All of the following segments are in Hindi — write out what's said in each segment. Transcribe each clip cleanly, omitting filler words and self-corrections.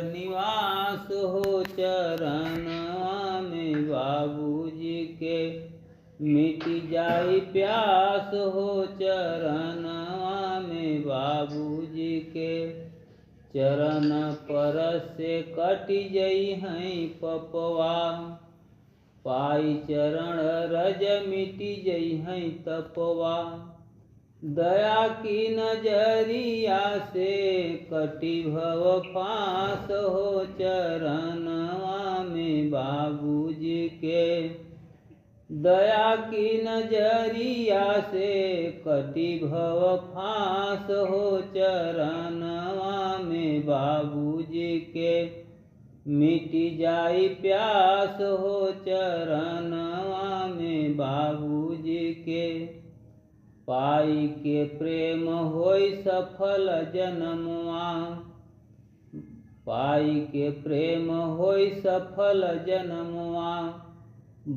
निवास हो चरणवा में बाबूजी के। मिट जाई प्यास हो चरणवा में बाबूजी के। चरण परस से कट जई हैं पपवा, पाई चरण रज मिट जई हैं तपवा। दया की नजरिया से कटी भव फांस हो चरणवा में बाबूजी के। दया की नजरिया से कटी भव फांस हो चरणवा में बाबूजी के। मिट जाई प्यास हो चरणवा में बाबूजी के। पाई के प्रेम होई सफल जन्मवा, पाई के प्रेम होई सफल जन्मवा।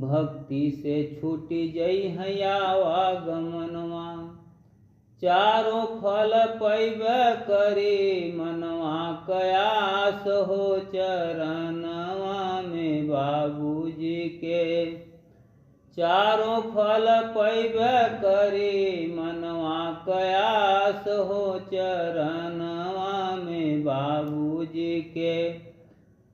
भक्ति से छूटी जई है आवागमनवा। चारों फल पैबे करे मनवा कयास हो चरणवा में बाबूजी के। चारों फल पैबे करे मनवा कयास हो चरणवा में बाबूजी के।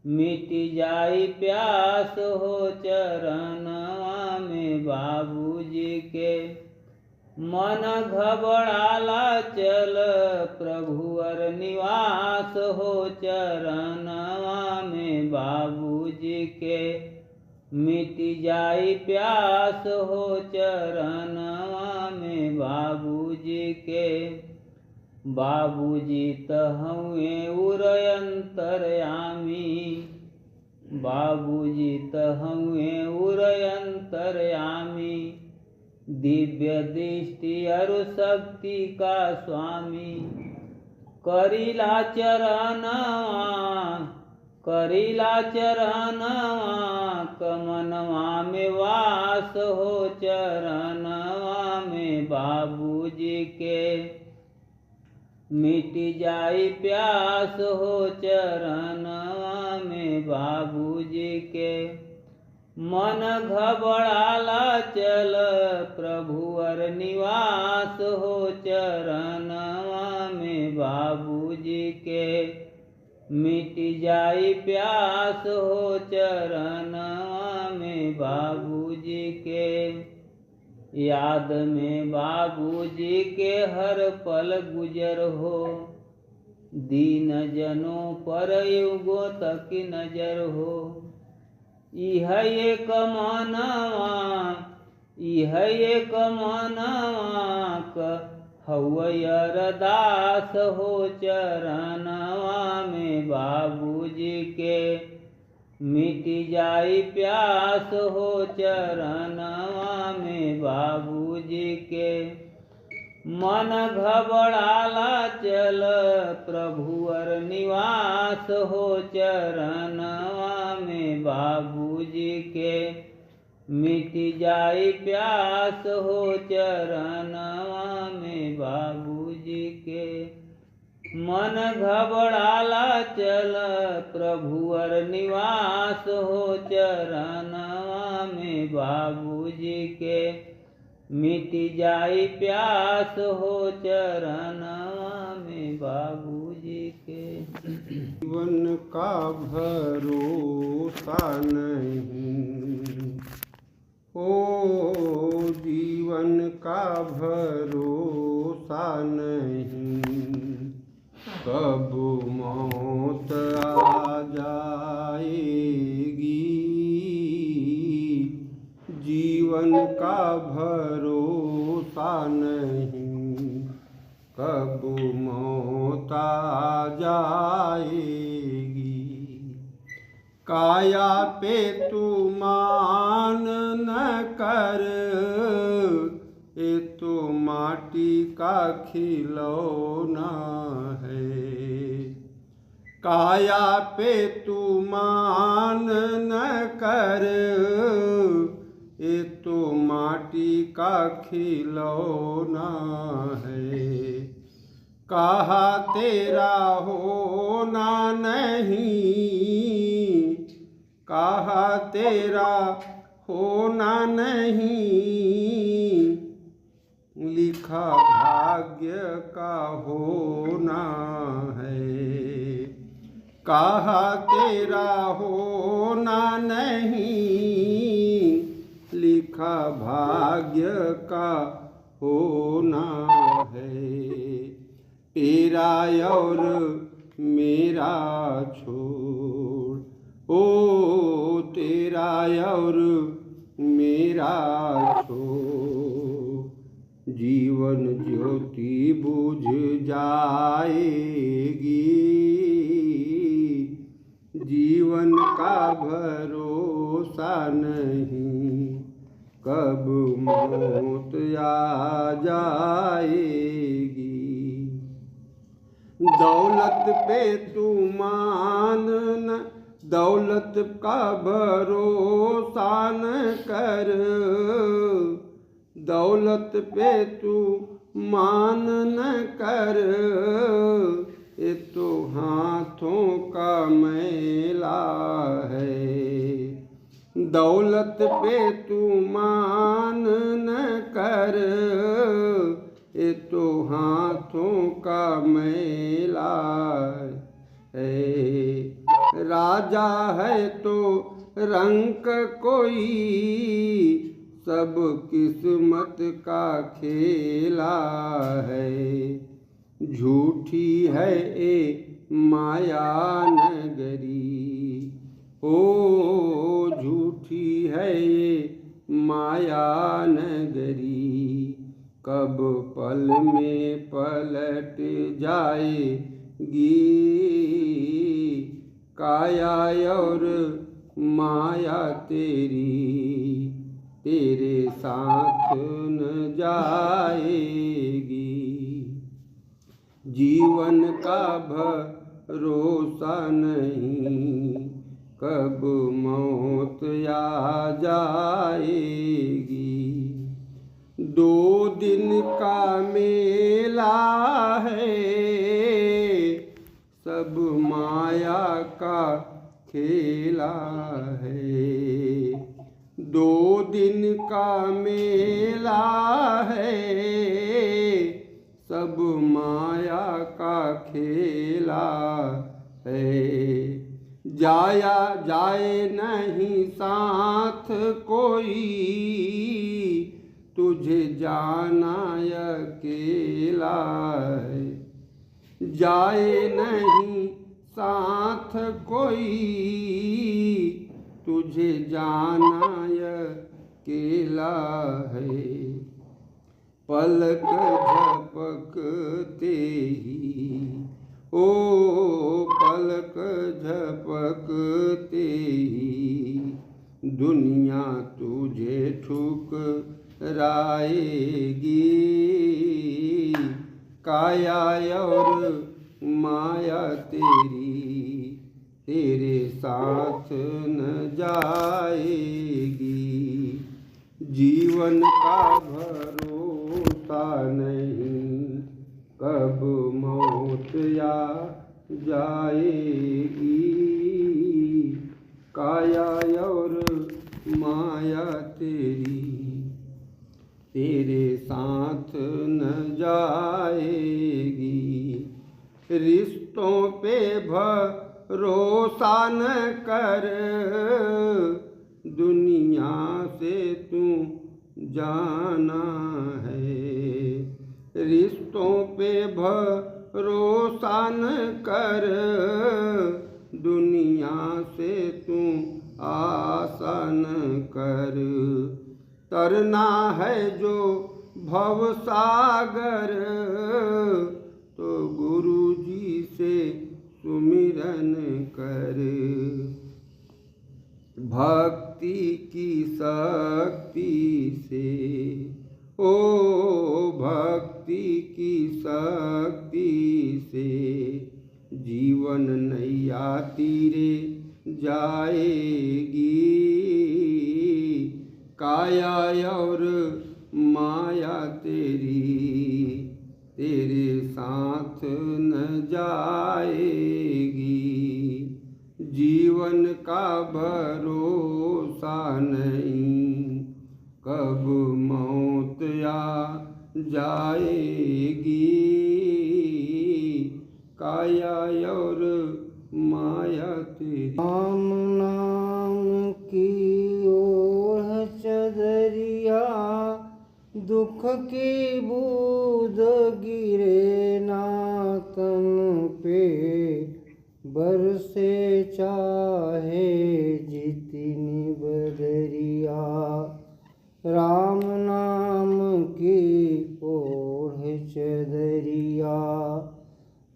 मिट जाई प्यास हो चरणवा में बाबूजी के। मन घबराला चल प्रभु अर निवास हो चरणवा में बाबूजी के। मिट जाई प्यास हो चरणवा में बाबूजी के। बाबूजी तहुए उरयंतरयामी, बाबूजी तहुए उरयंतरयामी। दिव्य दृष्टि अरु शक्ति का स्वामी। करीला चरणवा, करीला चरणवा कमनवा में वास हो चरणवा में बाबूजी के। मिट जाई प्यास हो चरणवा में बाबूजी के। मन घबराला चल प्रभु अर निवास हो चरणवा में बाबूजी के। मिट जाई प्यास हो चरणवा में बाबूजी के। याद में बाबूजी के हर पल गुजर हो। दीन जनों पर युगों तक नजर हो। इह एक मानवा, इह एक मानवा हवै अरदास हो चरणवा में बाबूजी के। मिट जाई प्यास हो चरणवा में बाबूजी के। मन घबराला चल प्रभु अर निवास हो चरणवा में बाबूजी के। मिट जाई प्यास हो चरणवा में बाबूजी के। मन घबराला चल प्रभु अर निवास हो चरणवा में बाबूजी के। मिट जाई प्यास हो चरणवा में बाबूजी के। जीवन का भरोसा नहीं, ओ जीवन का भरोसा नहीं। कब मौत आ जाएगी, जीवन का भरोसा नहीं। कब मौत आ जाएगी। काया पे तू मान न कर, ये तो माटी का खिलौना है। काया पे तू मान न कर, ये तो माटी का खिलौना है। कहा तेरा होना नहीं, कहा तेरा होना नहीं, लिखा भाग्य का होना है। कहा तेरा होना नहीं, लिखा भाग्य का होना है। तेरा और मेरा छोड़, ओ तेरा और मेरा छोड़, जीवन ज्योति बुझ जाएगी, जीवन का भरोसा नहीं, कब मौत आ जाएगी। दौलत पे तू मान न, दौलत का भरोसा न कर, दौलत पे तू मान न कर, ये तो हाथों का मैला है। दौलत पे तू मान न कर, ये तो हाथों का मैला है। राजा है तो रंक कोई, सब किस्मत का खेला है। झूठी है ए माया नगरी, ओ झूठी है ये माया नगरी, कब पल में पलट जाएगी। काया और माया तेरी तेरे साथ न जाएगी। जीवन का भरोसा नहीं, कब मौत आ जाएगी। 2 दिन का मेला है, सब माया का खेला है। 2 दिन का मेला है, सब माया का खेला है। जाया जाए नहीं साथ कोई, तुझे जाना अकेला है। जाए नहीं साथ कोई, तुझे जाना अकेला है। पलक झपकते ही, ओ पलक झपकते ही, दुनिया तुझे ठुकराएगी। काया और माया तेरी तेरे साथ न जाएगी। जीवन का भरोसा नहीं, कब मौत आ जाएगी। काया और माया तेरी तेरे साथ न जाएगी। रिश्तों पे भरोसा न कर, दुनिया से तू जाना है। रिश्तों पे भरोसा न कर, दुनिया से तू आशा न कर। तरना है जो भव सागर, तो गुरु जी से सुमिरन कर। भक्ति की शक्ति से, ओ भक्ति की शक्ति से, जीवन नैया तीरे जाएगी। काया और माया तेरी तेरे साथ न जाएगी। जीवन का भरोसा नहीं, कब मौत आ जाएगी। काया और माया तेरी। राम नाम की ओढ़ चदरिया, दुख की बूंद गिरे ना तन पे, बरसे चाहे जितनी बदरिया। राम नाम की ओढ़ चदरिया,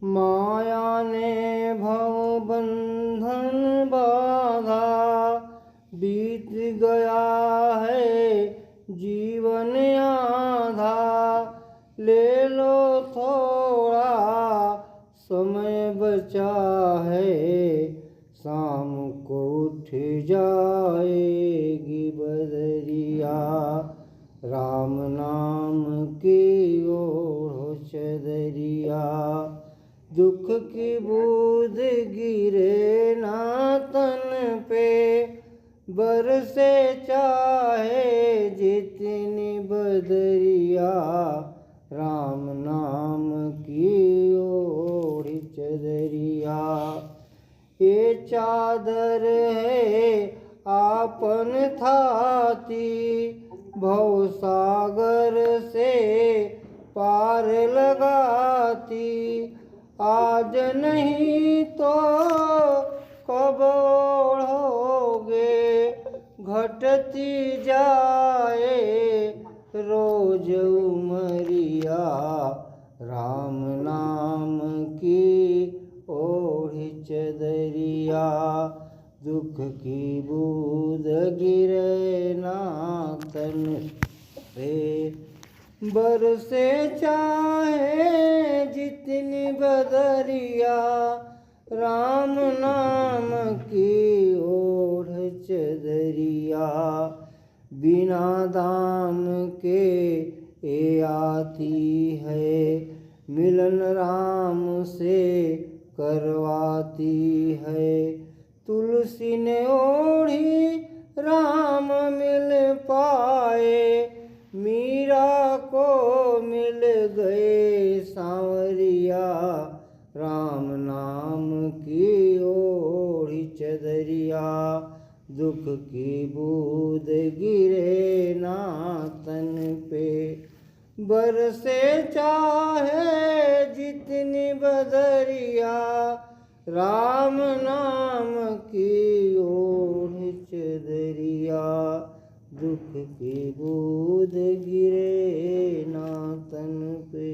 माया ने भव बंधन बाधा, बीत गया है जीवन आधा। ले लो थोड़ा समय बचा है, शाम को उठ जाएगी बदरिया। राम नाम की ओढ़ चदरिया, दुख की बूंद गिरे ना तन पे, बरसे चाहे जितनी बदरिया। राम नाम की ओढ़ चदरिया, ये चादर है आपन थाती, भवसागर से पार लगाती। आज नहीं तो कब ओढ़ोगे, घटती जाए रोज उमरिया। राम नाम की ओढ़ चदरिया, दुख की बूंद गिरे ना तन पे, बरसे चाहे जितनी बदरिया। राम नाम की ओढ़ चदरिया, बिना दाम के ये आती है, मिलन राम से करवाती है। तुलसी ने ओढ़ी राम मिल पाए, मीरा को मिल गए सांवरिया। राम नाम की ओढ़ चदरिया, दुख की बूंद गिरे ना तन पे, बरसे चाहे जितनी बदरिया। राम नाम की ओढ़ चदरिया, दुख की बूंद गिरे ना तन पे।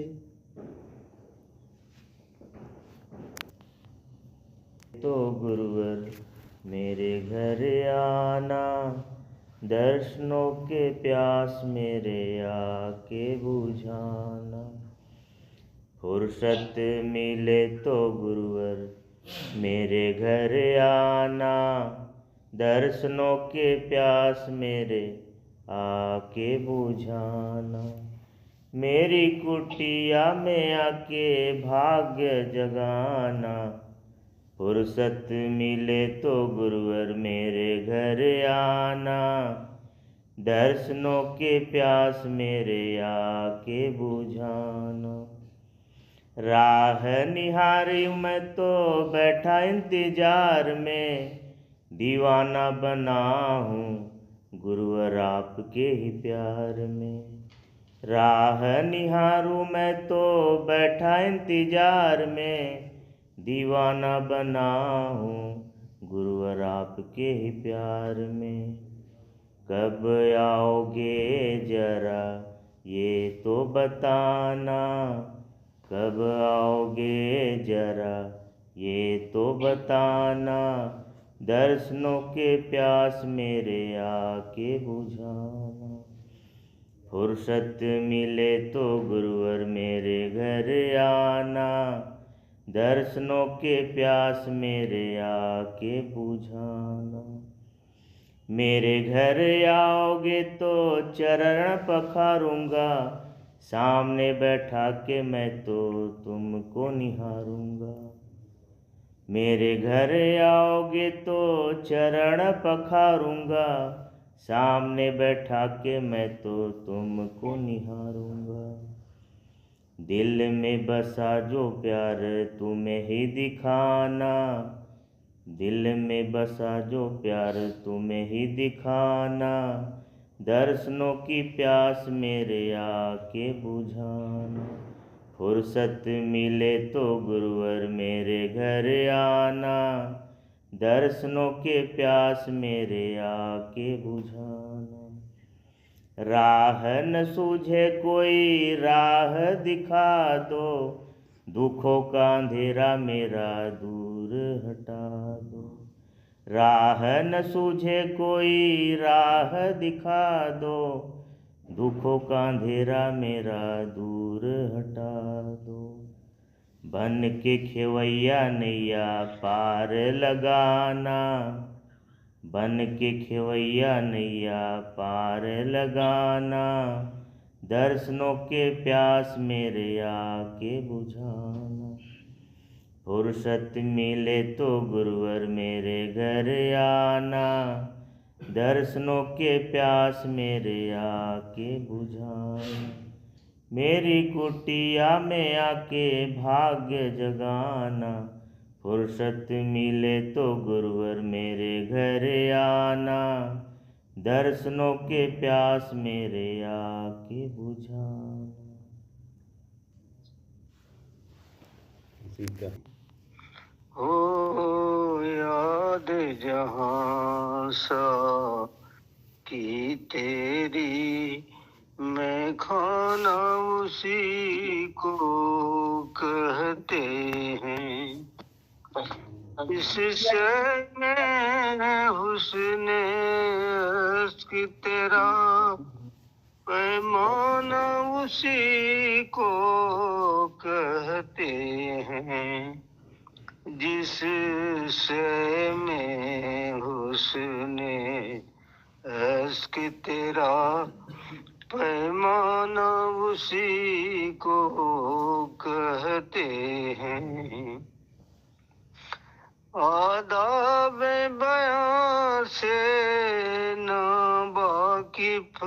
तो गुरुवर मेरे घर आना, दर्शनों के प्यास मेरे आके बुझाना। फुर्सत मिले तो गुरुवर मेरे घर आना, दर्शनों के प्यास मेरे आके बुझाना। मेरी कुटिया में आके भाग्य जगाना। फुर्सत मिले तो गुरुवर मेरे घर आना, दर्शनों के प्यास मेरे आके बुझाना। राह निहारी मैं तो बैठा इंतजार में, दीवाना बना हूँ गुरुवर आपके ही प्यार में। राह निहारूं मैं तो बैठा इंतजार में, दीवाना बना हूँ गुरुवर आपके ही प्यार में। कब आओगे जरा ये तो बताना, कब आओगे जरा ये तो बताना। दर्शनों के प्यास मेरे आके बुझाना। फुर्सत मिले तो गुरुवर मेरे घर आना, दर्शनों के प्यास मेरे आके बुझाना। मेरे घर आओगे तो चरण पखारूंगा, सामने बैठा के मैं तो तुमको निहारूंगा। मेरे घर आओगे तो चरण पखारूंगा, सामने बैठा के मैं तो तुमको निहारूंगा। दिल में बसा जो प्यार तुम्हें ही दिखाना, दिल में बसा जो प्यार तुम्हें ही दिखाना, दर्शनों की प्यास मेरे आके बुझाना। फुर्सत मिले तो गुरुवर मेरे घर आना, दर्शनों के प्यास मेरे आके बुझाना। राह न सूझे कोई राह दिखा दो, दुखों का अंधेरा मेरा दूर हटा दो। राह न सूझे कोई राह दिखा दो, दुखों का अंधेरा मेरा दूर हटा दो। बन के खेवैया नैया पार लगाना, बन के खेवैया नैया पार लगाना, दर्शनों के प्यास मेरे आके बुझाना। फुर्सत मिले तो गुरुवर मेरे घर आना, दर्शनों के प्यास मेरे आके बुझाना। मेरी कुटिया में आके भाग्य जगाना, फुर्सत मिले तो गुरुवर मेरे घर आना, दर्शनों के प्यास मेरे आके बुझाना। हो याद जहाँ सा की तेरी, मैं खाना उसी को कहते हैं। इससे मैं हुस्ने अश्क तेरा, पैमाना उसी को कहते हैं। जिससे मैं हुस्ने अश्क तेरा, पैमाना उसी को कहते हैं। आदाब बयां से ना वाकिफ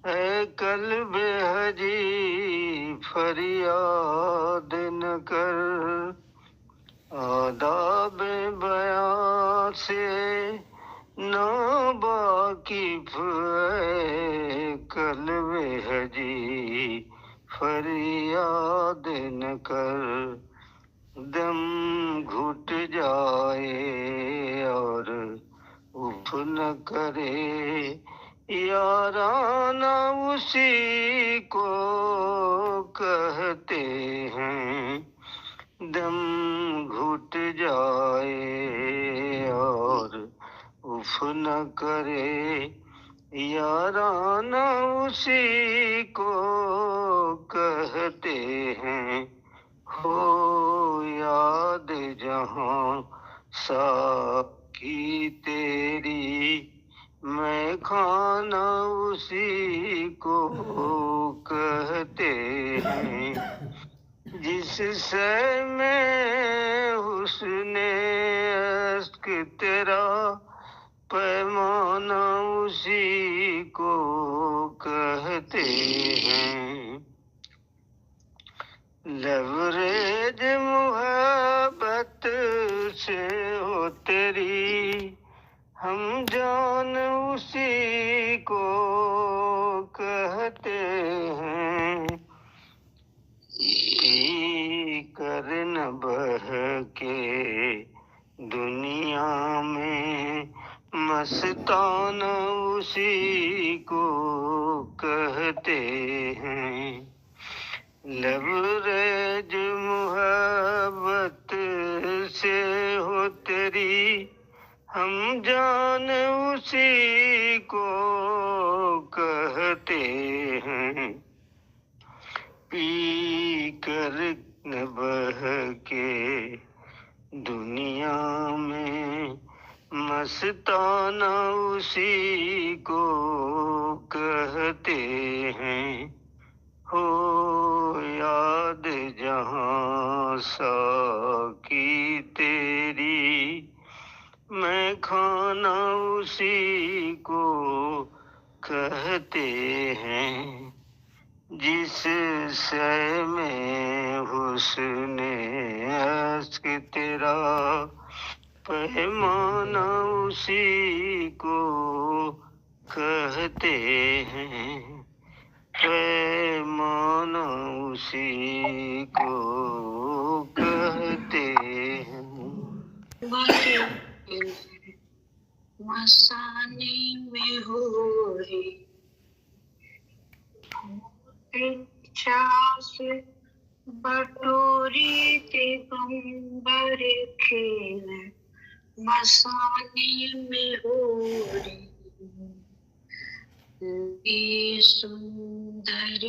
है कल्ब हजी, फरियाद न कर। आदाब बयां से ना वाकिफ है कल्ब हजी, फरियाद न कर। दम घुट जाए और उफ न करे, याराना उसी को कहते हैं। दम घुट जाए और उफ न करे, याराना उसी को कहते हैं। हो याद जहाँ साकी तेरी, मैं खाना उसी को कहते हैं। जिससे मैं हुस्ने अश्क तेरा, पैमाना उसी को कहते हैं। लबरेज मुहब्बत से हो तेरी, हम जान उसी को कहते हैं। कर न बह के दुनिया में, मस्ताना उसी को कहते हैं। लबरेज मुहब्बत से हो तेरी, हम जान उसी को कहते हैं। पी कर न बह के दुनिया में, मस्ताना उसी को कहते हैं। हो याद जहाँ साकी उसी को कहते हैं, जिस शय में हुस्ने अश्क तेरा पैमाना उसी को कहते हैं, पैमाना उसी को कहते हैं। मसाने में हो रे चास बटोरी दिगंबर खेल, मसाने में हो रे ये सुंदर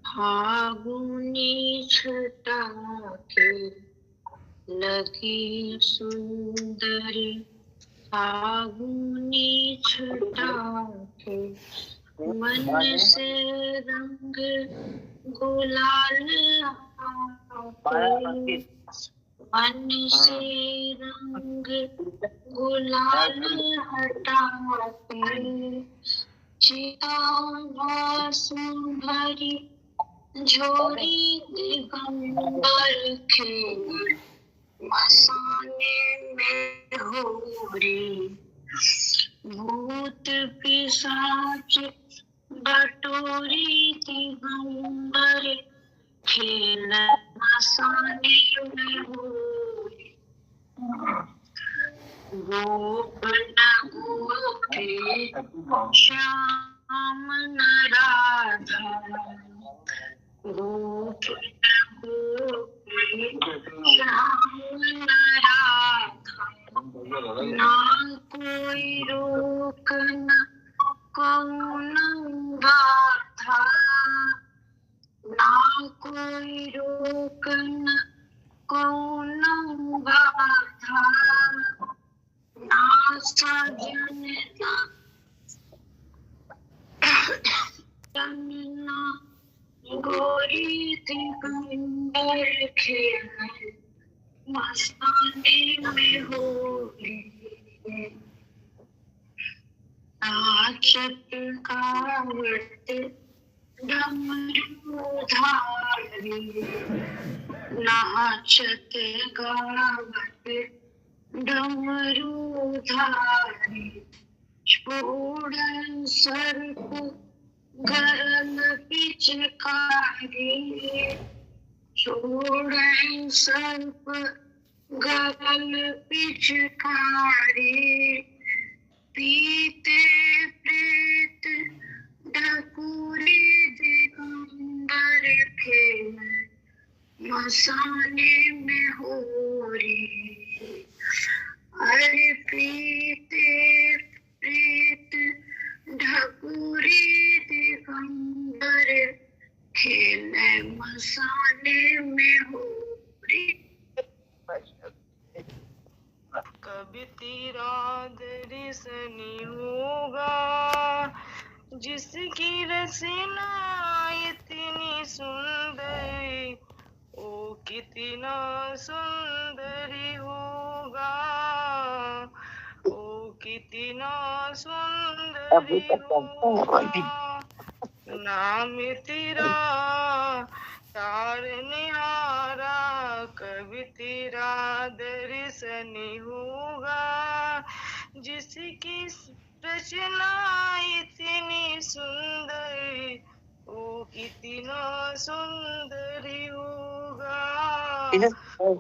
फागुनी छटा के लगी, सुंदर फागुनी छटा के मन से रंग गुलाल आते, मन से रंग गुलाल हटाते, चिता सुंदरी झोरी दिगंबर खेल, मसाने में हो रे भूत पिशाच बटोरी दिगंबर खेल, मसाने में हो रे गोप न गोपी श्याम न राधा, गोप न गोपी श्याम न राधा, ना कोई रोक न कौन गाथा, ना कोई रोक न कौन गाथा, ना सजन ना गोरी दिगंबर खेल, मसाने में हो रे नाचत गावत डमरू धारी, नाचत गावत डमरू धारी, छोड़ सर्प गरल पिचकारी, छोड़ सर्प गरल पिचकारी, पीते प्रेत ढकुरी दिगंबर खेल, मसाने में हो रे अरे पीते प्रेत ढकुरी दिगंबर खेल, मसाने में हो रे। कभी तेरा दर्शन होगा जिसकी रचना इतनी सुंदर, ओ कितना सुंदर होगा, ओ कितना सुंदर होगा, नाम तेरा तार निहारा, कभी तेरा दर्शन होगा जिसकी रचना इतनी सुंदर, ओ कितना सुंदर होगा, ओ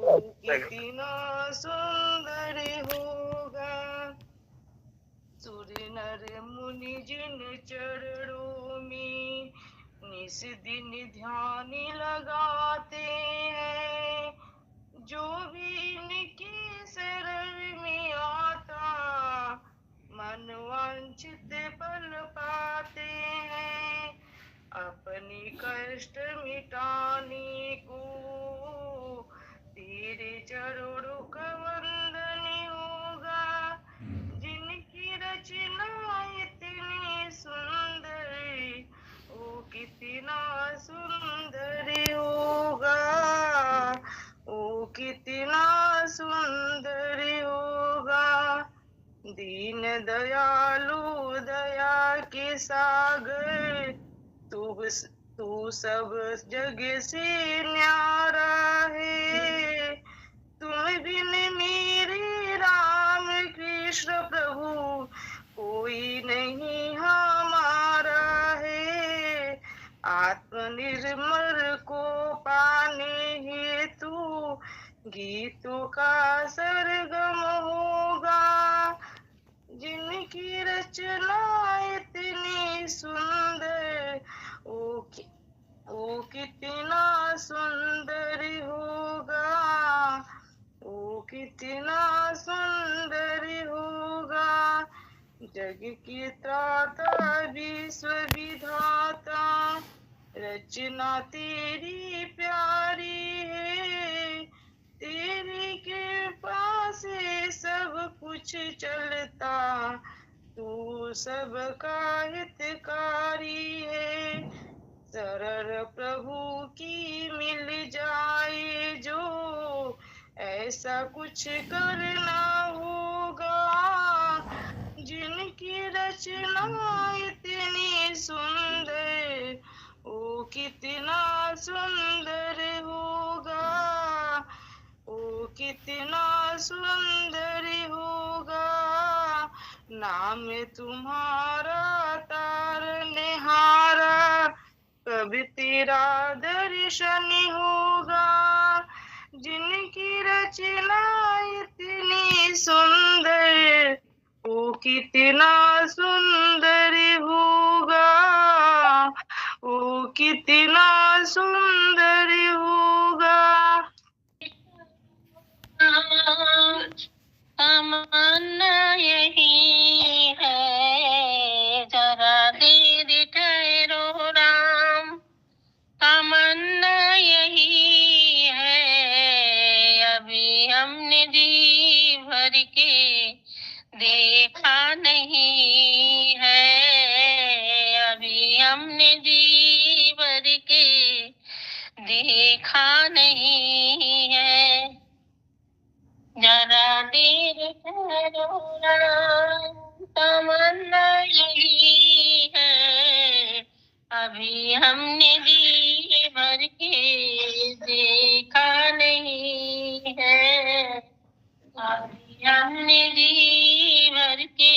कितना सुंदर होगा। सूर्य नर मुनि जिन चरणों में निस दिन ध्यान लगाते हैं, जो भी इनके शरण में आता मन वांछित फल पाते हैं, अपनी कष्ट मिटाने को तेरे चरणों का वंदन होगा, जिनकी रचना इतनी सुंदर, ओ कितना सुंदर होगा, ओ कितना सुंदर होगा। दीन दयालु दया के सागर, तू सब जग से न्यारा है। तुम बिन मेरे राम कृष्ण प्रभु कोई नहीं हमारा है। आत्मनिर्मल को पाने हेतु गीतों का सरगम होगा। जिनकी रचना इतनी सुंदर, ओ कितना सुंदर होगा, ओ कितना सुंदर होगा। जग की त्राता विश्व विधाता, रचना तेरी प्यारी है। तेरी कृपा से सब कुछ चलता, तू सबका हितकारी है। शरण प्रभु की मिल जाए जो, ऐसा कुछ करना होगा। जिनकी रचना इतनी सुंदर, ओ कितना सुंदर होगा, ओ कितना सुंदर होगा। नाम तुम्हारा तारनहारा, कभी तेरा दर्शन होगा। जिनकी रचना इतनी सुंदर, ओ कितना सुंदर होगा, ओ कितना सुंदर होगा। तमन्ना यही है, जरा देर ठहरो राम। तमन्ना यही है, अभी हमने जी भर के देखा नहीं है। अभी हमने जी भर के देखा नहीं है। जरा देर ठहरो राम, तमन्ना यही है, अभी हमने जी भर के देखा नहीं है। अभी हमने जी भर के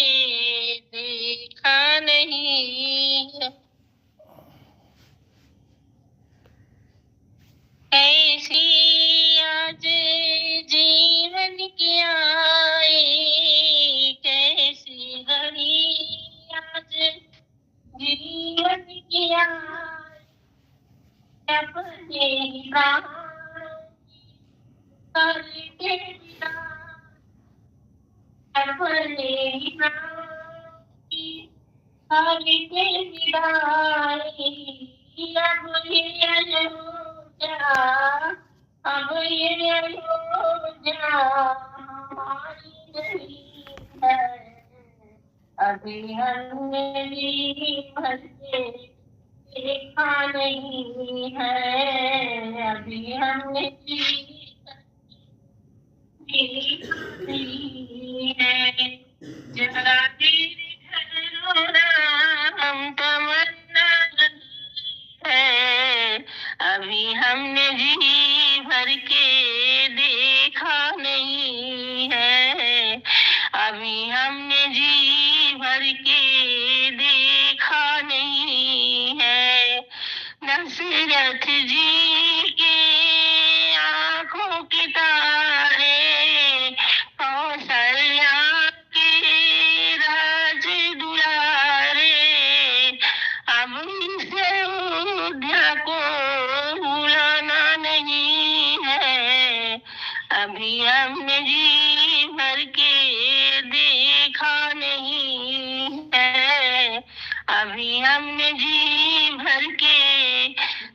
देखा नहीं है। कैसी आज जीवन की आई, कैसी घड़ी आज जीवन की आई। अपने प्राण करके विदा, अपने प्राण करके विदाई। अब ये अयोध्या, अब ये अयोध्या हमारी नहीं है। अभी हमने जी भर के देखा नहीं है। अभी हमने जी देखा नहीं है। जरा देर ठहरो राम, तमन्ना है, अभी हमने जी भर के देखा नहीं है। अभी हमने जी भर के देखा नहीं है। दशरथ जी के आंखों के तारे, कौशल्या के राज दुलारे, अब इस अयोध्या को भुलाना नहीं है। अभी हमने जी भर के देखा नहीं है। अभी हमने जी भर के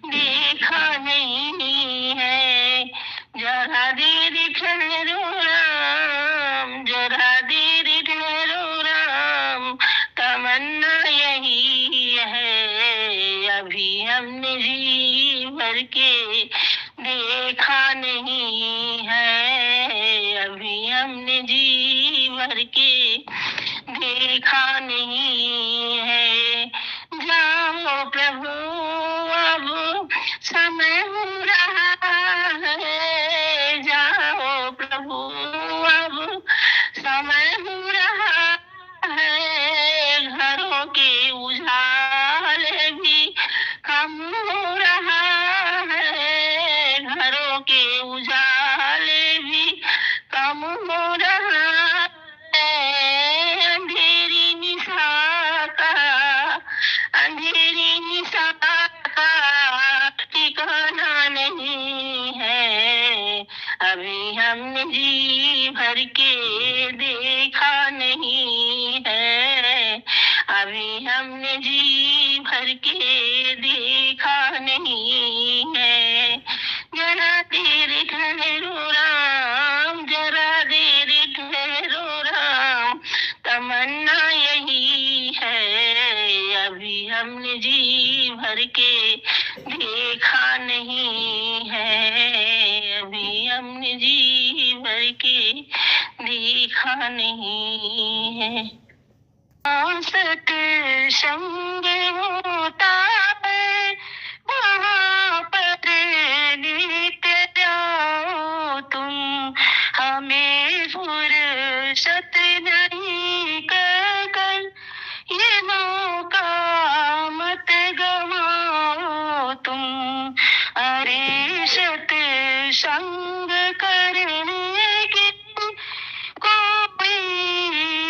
देखा नहीं है। जरा देर ठहरो राम, जरा देर ठहरो राम, तमन्ना यही है, अभी हमने जी भर के देखा नहीं है। अभी हमने जी भर के देखा नहीं है। जाओ प्रभु अब समय हो रहा है, जाओ प्रभु अब समय हो रहा है। घरों के उजाले भी कम हो रहा है, घरों के उजाले भी कम हो रहा है। अंधेरी निशा का ठिकाना नहीं है। अभी हमने जी भर के देखा नहीं है, अभी हमने जी भर के देखा नहीं है। जरा देर ठहरो राम, जरा देर ठहरो राम, तमन्ना यही है। अभी हमने जी भर के देखा नहीं है, अभी हमने जी भर के देखा नहीं है। सत्संग होता है वहाँ पर नित्य जाओ तुम, हमें फुर्सत नहीं कर ये मौका मत गवाओ तुम। अरे सत्संग करने की कोई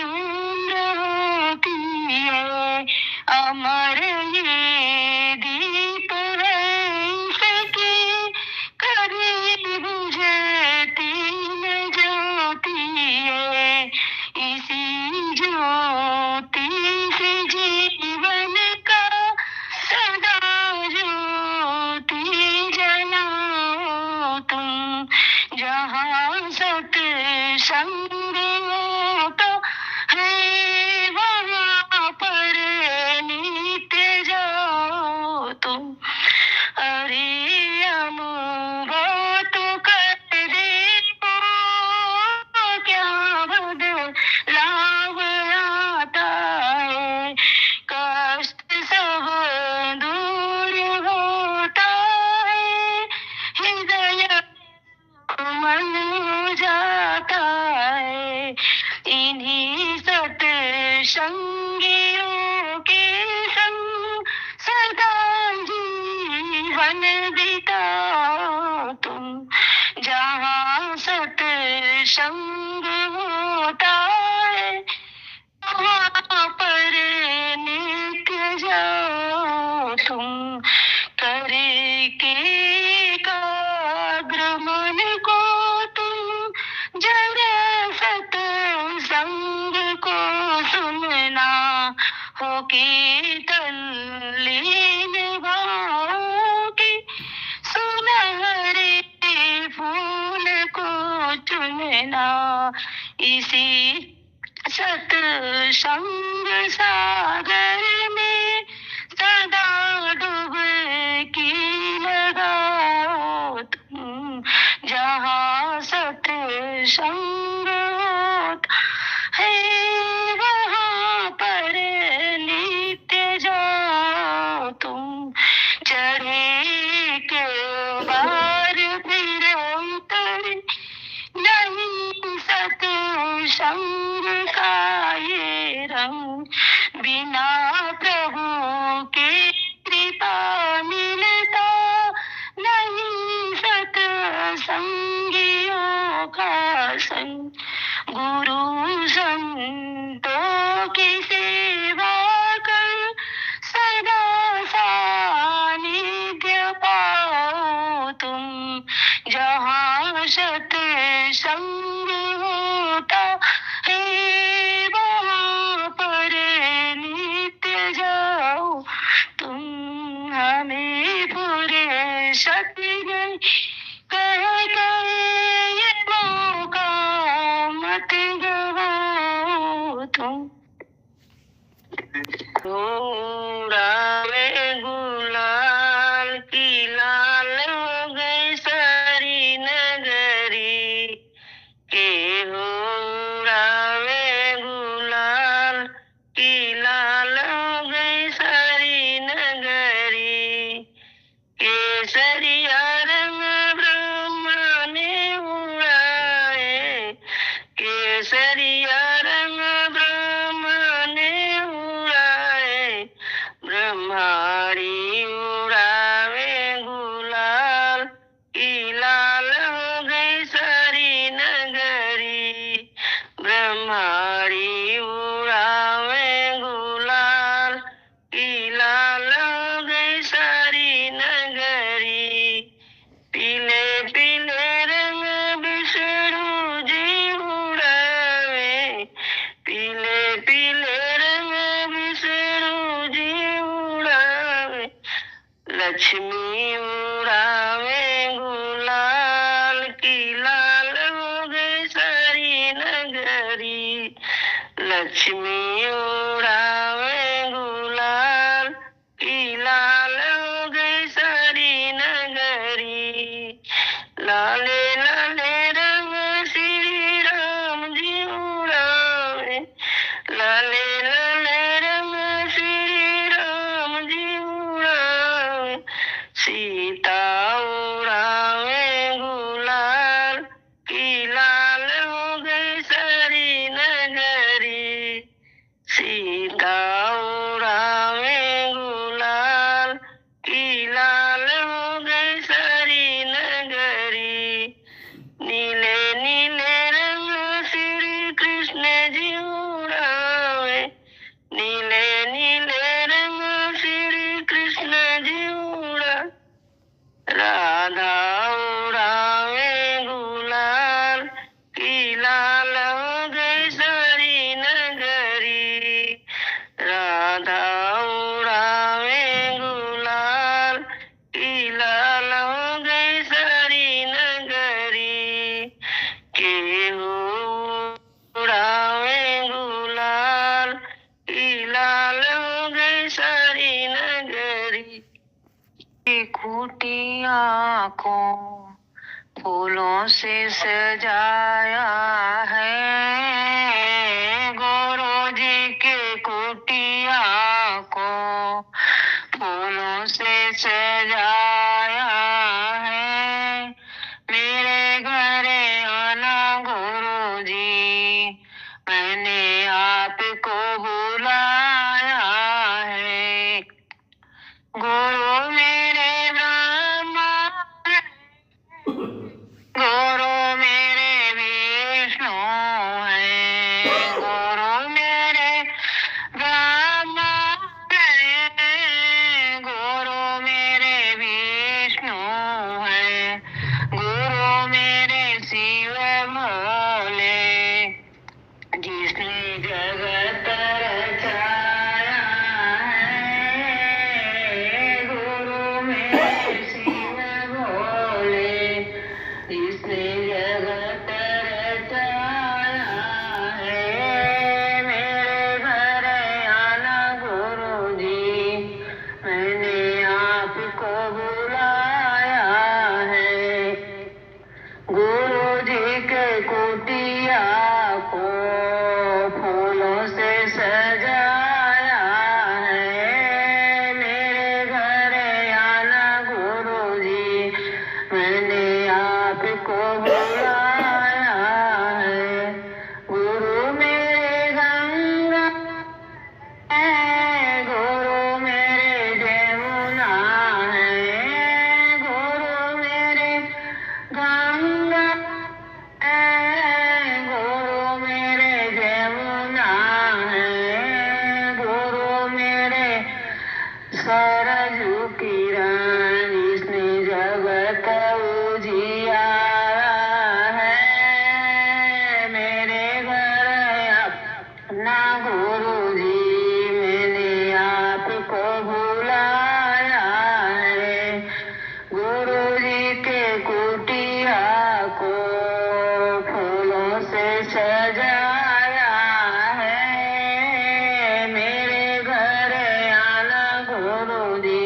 उम्र होती है, अमर ये दीप है इसकी कभी बुझती न जाती है। इसी ज्योति से जीवन का सदा ज्योति जलाओ तुम। जहाँ सत्संग होता है वहाँ पर नित्य जाओ तुम। अरे अनुभव तो कर देखो क्या बदलाव आता है। कष्ट सब दूर होता है, हृदय मन हो जाता है। इन्हीं सत्संगियों के संग सदा जीवन बिताओ तुम। जहाँ सत्संग होता है वहाँ पर नित्य जाओ तुम। करके एकाग्र मन को तुम जरा सत्संग को सुनना, हो कीर्तन लीन भाव की सुनहरे फूल को चुनना। इसी सत्संग सागर में सदा डुबकी लगाओ तुम। जहाँ सत्संग होता है वहाँ पर नित्य जाओ तुम। चढ़े के बार फिर उतर नहीं सत्संग का ये रंग। बिना प्रभु के कृपा मिलता नहीं सत्संगियों का संग। गुरु संतों की सेवा कर सदा सानिध्य पाओ तुम। जहाँ सत्संग होता है वहाँ पर नित्य जाओ तुम। हमें पूरे शक्ति नहीं कह गए ये मौका मत गवाओ तुम। में गुलाल की लाल हो गई सारी नगरी के, में गुलाल केसरिया रंग ब्रह्म ने उड़ाए, ब्रह्माड़ी उड़ावे गुलाल की लाल हो गई सारी नगरी, ब्रह्माड़ी उड़ावे गुलाल की लाल हो गई सारी नगरी। पीले पीले रंग विष्णु जी उड़ावे, पीले पीले रंग विष्णु जी उड़ावे, लक्ष्मी उड़ावे गुलाल की लाल हो गई सारी नगरी, लक्ष्मी उड़ावे गुलाल की लाल हो गई सारी नगरी। लाले लाले रंग श्री राम जी उड़ावे, लाले लाले रंग श्री राम जी उड़ावे, सीता उड़ावे गुलाल की लाल हो गई सारी नगरी, सीता उड़ावे गुलाल की लाल हो गई सारी नगरी। नीले नीले रंग श्री कृष्ण जी उड़ावे, नीले नीले रंग श्री कृष्ण जी उड़ा, राधा उड़ावे गुलाल की लाल हो गई सारी नगरी, राधा उड़ावे गुलाल की लाल हो गई सारी नगरी। केहू उड़ावे गुलाल की लाल हो गई सारी नगरी। कुटिया को फूलों से सजाया है, गुरु जी के कुटिया को फूलों से सजाया है। मेरे घरे आना गुरु जी, मैंने आपको बुलाया है। गुरु मेरे ब्रह्मा, गुरु मेरे विष्णु है, गुरु मेरे ब्रह्मा है, गुरु मेरे विष्णु है, गुरु मेरे शिव भोले, जिसने जगत रचाया है। गुरु मेरे शिव भोले, जिसने जगत रचाया है। मेरे घर आना गुरु जी, मैंने आपको बुलाया है। गुरु जी के कुटिया को फूलों से सजाया है। मेरे घर आना गुरु जी, मैंने आपको बुलाया है। गुरु मेरे गंगा है, गुरु मेरे जमुना है, गुरु मेरे गंगा है, गुरु मेरे जमुना है, गुरु मेरे सरजू किरण, जिसने जगत उजियारा है। मेरे घर अपना गुरु जी, मैंने आपको बुलाया है। गुरु जी के कुटिया को फूलों से सजाया है। मेरे घर आना गुरु जी,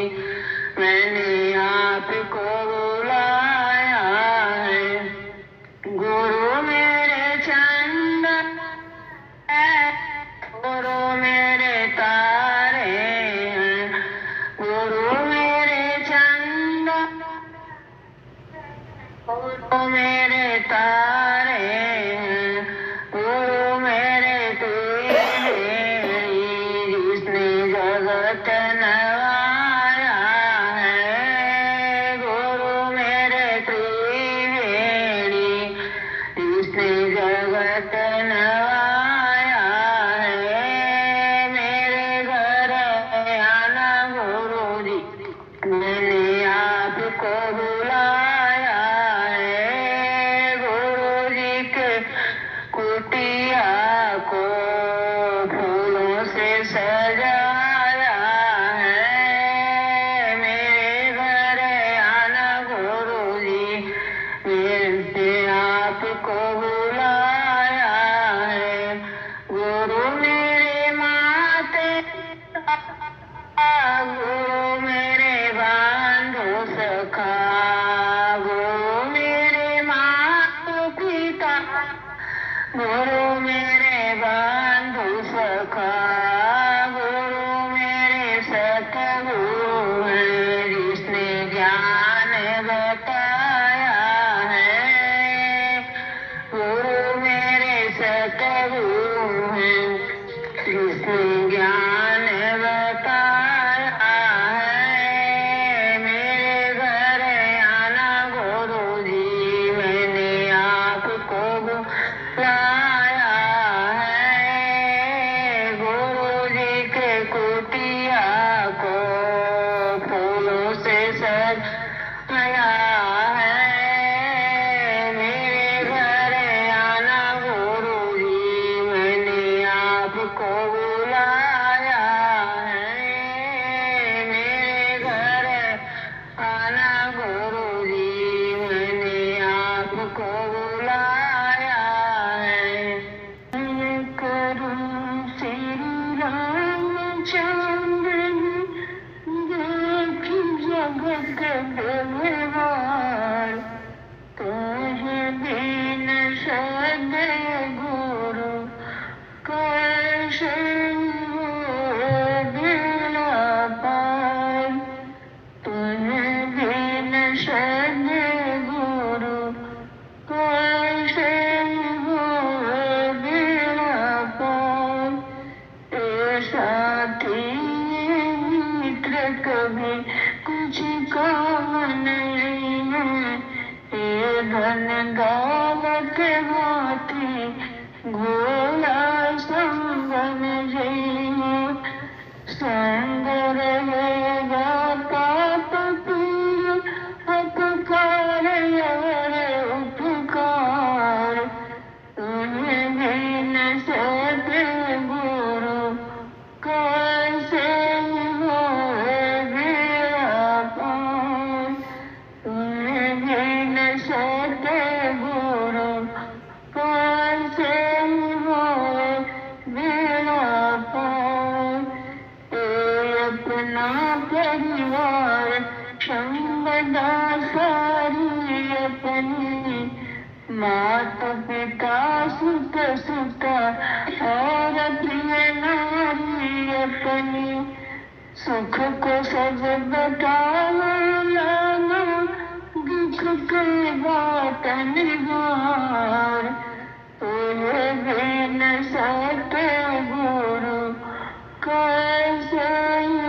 मैंने आपको बुलाया है। गुरु मेरे चंदन है, गुरु मेरे तारे हैं, गुरु मेरे चंदन, गुरु मेरे तारे हैं, गुरु बतनवाया है। मेरे घर आना गुरुजी, मैंने आपको बुलाया है। गुरुजी के कुटिया को फूलों से सजाया है। मेरे घर आना गुरुजी, मैंने आपको बुलाया है। गुरु मेरे माते, गुरु मेरे बंधु सखा, गुरु मेरे माता पिता, गुरु मेरे बंधु सखा, गुरु मेरे सतगुरु है, जिसने ज्ञान बताया है। गुरु मेरे सतगुरु है, जिसने ज्ञान बताया है। मेरे घर आना गुरुजी, मैंने आपको बुलाया है। गुरुजी के कुटिया को फूलों से सजाया है। मेरे घर आना गुरुजी, मैंने आपको बुलाया है। मेरे घर आना गुरुजी, मैंने आपको बुलाया है। मैं करूं श्री रामचंद्र देखी जगत व्यवहार, तुम्हें दीन सदय गुरु कैसे बेड़ा पार। तुम्हें दीन सदय गुरु कैसे बेड़ा पार। ए साथी मित्र कभी कुछ काम नहीं है, ये धन दौलत हाथी घोड़ा संगम जइयो। संग रहेगा पाप पीर, अपकार और उपकार। तुम्हें दीन सदय गुरु कैसे होए बेड़ा पार। तुम्हें दीन सदय गुरु कैसे होए बेड़ा पार। ये अपना परिवार संबदा सारी अपनी, माता पिता सुत सुता और प्रिय नारी अपनी। सुख को सब बताओ लाना, दुख के बात निवार। तुम्हें दीन सदय गुरु कैसे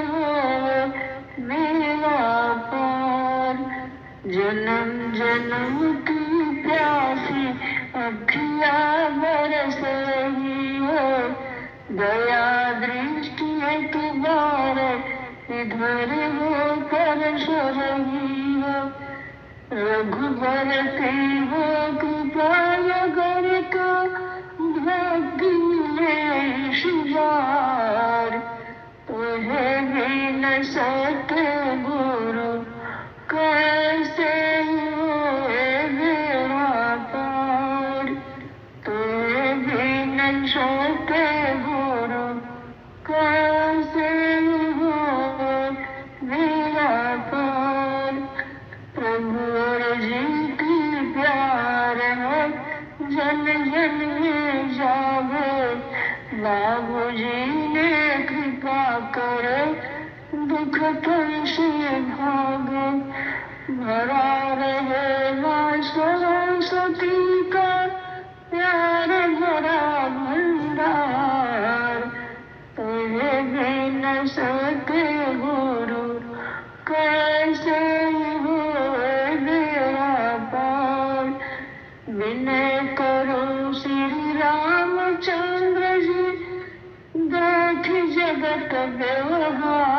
होए बेड़ा पार। जन्म जन्म की प्यासी अखिया बरस रही हो, दया दृष्टि तुम्हार इधर हो कर रही हो। रघुबर की वो कृपा अगर तो भाग्य मिले शुभार। तुम्हें दीन सदय गुरु कैसे होए बेड़ा पार। तुम्हें दीन सदय गुरु कैसे होए बेड़ा पार। प्रभु और जी की प्यार है, जन जन में जागे। बाबू जी ने कृपा करे, दुख तुम से भागे। भरा रहेगा सरस्वती का प्यार भरा भंडार। तुम्हें दीन सदय गुरु कैसे होए बेड़ा पार। विनय करो श्री व्यवहार